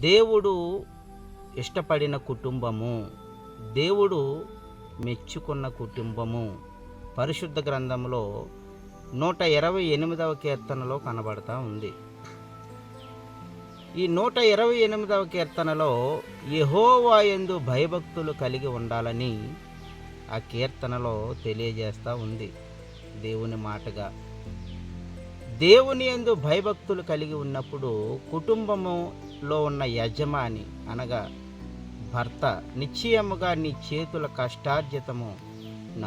దేవుడు ఇష్టపడిన కుటుంబము, దేవుడు మెచ్చుకున్న కుటుంబము పరిశుద్ధ గ్రంథంలో 128వ కీర్తనలో కనబడతా ఉంది. ఈ 128వ కీర్తనలో యెహోవా యందు భయభక్తులు కలిగి ఉండాలని ఆ కీర్తనలో తెలియజేస్తూ ఉంది. దేవుని మాటగా దేవుని యందు భయభక్తులు కలిగి ఉన్నప్పుడు కుటుంబములో ఉన్న యజమాని అనగా భర్త నిశ్చయముగా నీ చేతుల కష్టార్జితము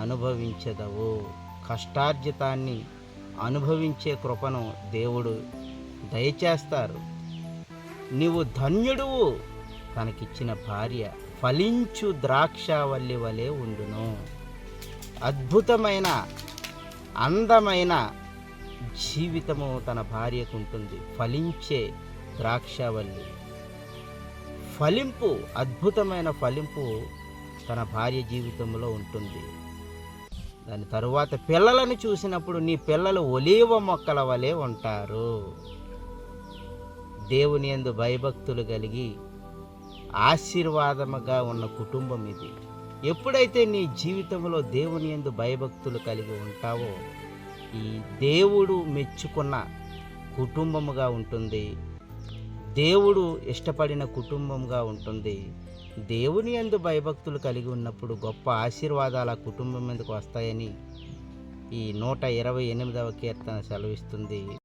అనుభవించదవు. కష్టార్జితాన్ని అనుభవించే కృపను దేవుడు దయచేస్తారు. నీవు ధన్యుడువు. తనకిచ్చిన భార్య ఫలించు ద్రాక్షావల్లి వలె ఉండును. అద్భుతమైన అందమైన జీవితము తన భార్యకు ఉంటుంది. ఫలించే ద్రాక్షావల్లి, ఫలింపు, అద్భుతమైన ఫలింపు తన భార్య జీవితంలో ఉంటుంది. దాని తరువాత పిల్లలను చూసినప్పుడు నీ పిల్లలు ఒలీవ మొక్కల వలె ఉంటారు. దేవుని యందు భయభక్తులు కలిగి ఆశీర్వాదముగా ఉన్న కుటుంబం ఇది. ఎప్పుడైతే నీ జీవితంలో దేవుని యందు భయభక్తులు కలిగి ఉంటావో ఈ దేవుడు మెచ్చుకున్న కుటుంబముగా ఉంటుంది. దేవుడు ఇష్టపడిన కుటుంబంగా ఉంటుంది. దేవుని యందు భయభక్తులు కలిగి ఉన్నప్పుడు గొప్ప ఆశీర్వాదాలు ఆ కుటుంబం మీదకు వస్తాయని ఈ 128వ కీర్తన సెలవిస్తుంది.